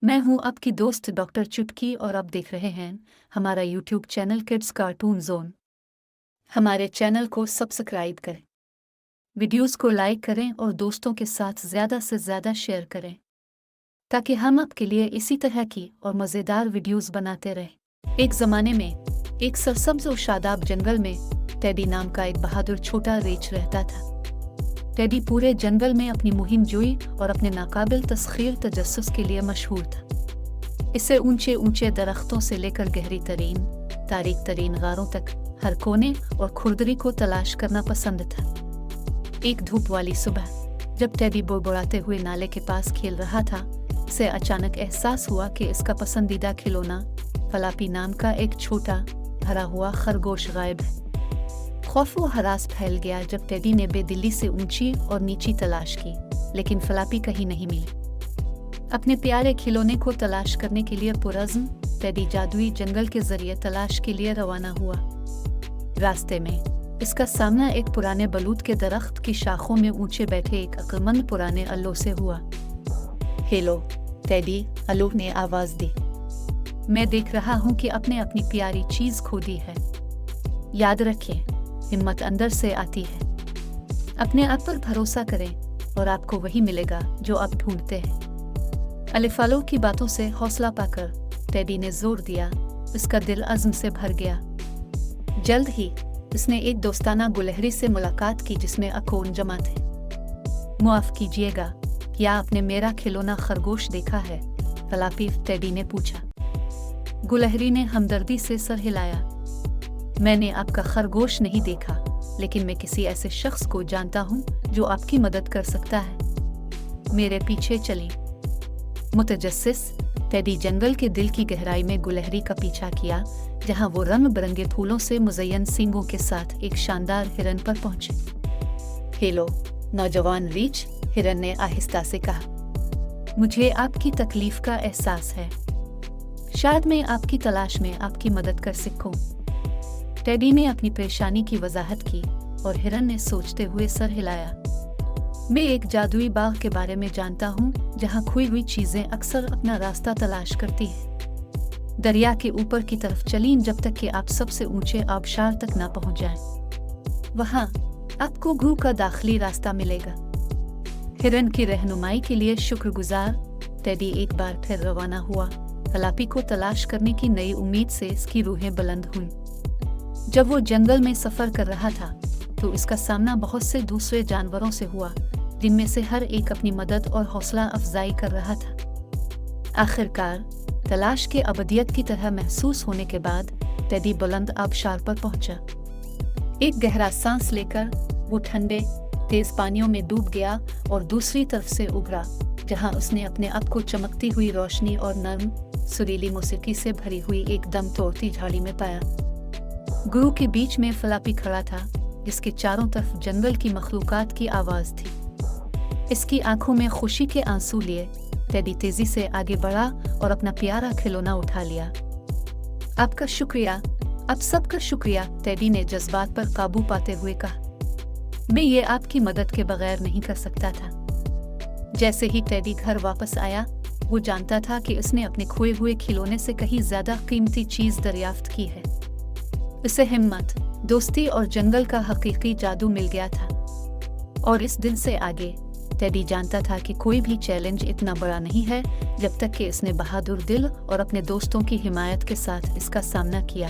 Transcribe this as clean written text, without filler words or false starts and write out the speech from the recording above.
मैं हूं आपकी दोस्त डॉक्टर चुटकी और आप देख रहे हैं हमारा YouTube channel kids cartoon zone. हमारे चैनल को सब्सक्राइब करें, वीडियोस को लाइक करें और दोस्तों के साथ ज़्यादा से ज़्यादा शेयर करें ताकि हम आपके लिए इसी तरह की और मज़ेदार वीडियोस बनाते रहें। एक ज़माने में एक सरसब्ज और शादाब जंगल में टेडी नाम का एक बहादुर छोटा रीछ रहता था। टेडी पूरे जंगल में अपनी मुहिम जोई और अपने नाकाबिल तस्खीर तजस्सुस के लिए मशहूर था। इसे ऊंचे ऊंचे दरख्तों से लेकर गहरी तरीन तारीक तरीन गारों तक हर कोने और खुरदरी को तलाश करना पसंद था। एक धूप वाली सुबह जब टेडी बुड़बुड़ाते हुए नाले के पास खेल रहा था, उसे अचानक एहसास हुआ कि इसका पसंदीदा खिलौना फलापी नाम का एक छोटा भरा हुआ खरगोश गायब है। खौफ व हरास फैल गया जब टेडी ने बेदिली से ऊंची और नीची तलाश की, लेकिन फलापी कहीं नहीं मिली। अपने प्यारे खिलौने को तलाश करने के लिए पुरज़्म टेडी जादुई जंगल के जरिए तलाश के लिए रवाना हुआ। रास्ते में इसका सामना एक पुराने बलूत के दरख्त की शाखों में ऊंचे बैठे एक अक्लमंद पुराने अल्लू से हुआ। हेलो टेडी, अल्लू ने आवाज दी। मैं देख रहा हूँ कि आपने अपनी प्यारी चीज खो दी है। याद रखें, हिम्मत अंदर से आती है। अपने आप पर भरोसा करें और आपको वही मिलेगा जो आप ढूंढते हैं। अलिफालो की बातों से हौसला पाकर टेडी ने जोर दिया। उसका दिल अज़्म से भर गया। जल्द ही उसने एक दोस्ताना गुलहरी से मुलाकात की जिसमें अकोन जमा थे। मुआफ कीजिएगा, क्या आपने मेरा खिलौना खरगोश देखा है? फलापी टेडी ने पूछा। गुलहरी ने हमदर्दी से सर हिलाया। मैंने आपका खरगोश नहीं देखा, लेकिन मैं किसी ऐसे शख्स को जानता हूँ जो आपकी मदद कर सकता है। मेरे पीछे चलें। मुतजस्सिस टेडी जंगल के दिल की गहराई में गुलहरी का पीछा किया, जहाँ वो रंग बिरंगे फूलों से मुज़य्यन सींगों के साथ एक शानदार हिरन पर पहुंचे। हेलो नौजवान रीछ, हिरन ने आहिस्ता से कहा। मुझे आपकी तकलीफ का एहसास है। शायद मैं आपकी तलाश में आपकी मदद कर सकूं। टेडी ने अपनी परेशानी की वजाहत की और हिरन ने सोचते हुए सर हिलाया। मैं एक जादुई बाग के बारे में जानता हूँ जहाँ खोई हुई चीजें अक्सर अपना रास्ता तलाश करती हैं। दरिया के ऊपर की तरफ चलीं जब तक कि आप सबसे ऊंचे आबशार तक ना पहुँच जाएं। वहाँ आपको गुह का दाखिली रास्ता मिलेगा। हिरन की रहनुमाई के लिए शुक्रगुजार टेडी एक बार फिर रवाना हुआ। फलापी को तलाश करने की नई उम्मीद से इसकी रूहें बुलंद हुईं। जब वो जंगल में सफर कर रहा था तो इसका सामना बहुत से दूसरे जानवरों से हुआ, जिनमें से हर एक अपनी मदद और हौसला अफजाई कर रहा था। आखिरकार तलाश के अबदियत की तरह महसूस होने के बाद टेडी बुलंद आबशार पर पहुंचा। एक गहरा सांस लेकर वो ठंडे तेज पानियों में डूब गया और दूसरी तरफ से उभरा, जहां उसने अपने आप को चमकती हुई रोशनी और नर्म सुरीली मौसीकी से भरी हुई एक दम तोड़ती झाड़ी में पाया। गुरु के बीच में फलापी खड़ा था, जिसके चारों तरफ जंगल की मखलूकात की आवाज थी। इसकी आंखों में खुशी के आंसू लिए टेडी तेजी से आगे बढ़ा और अपना प्यारा खिलौना उठा लिया। आपका शुक्रिया, आप सबका शुक्रिया, टेडी ने जज्बात पर काबू पाते हुए कहा। मैं ये आपकी मदद के बगैर नहीं कर सकता था। जैसे ही टेडी घर वापस आया, वो जानता था कि उसने अपने खोए हुए खिलौने से कहीं ज्यादा कीमती चीज दरियाफ्त की है। उसे हिम्मत, दोस्ती और जंगल का हकीकी जादू मिल गया था। और इस दिन से आगे टेडी जानता था कि कोई भी चैलेंज इतना बड़ा नहीं है जब तक कि इसने बहादुर दिल और अपने दोस्तों की हिमायत के साथ इसका सामना किया।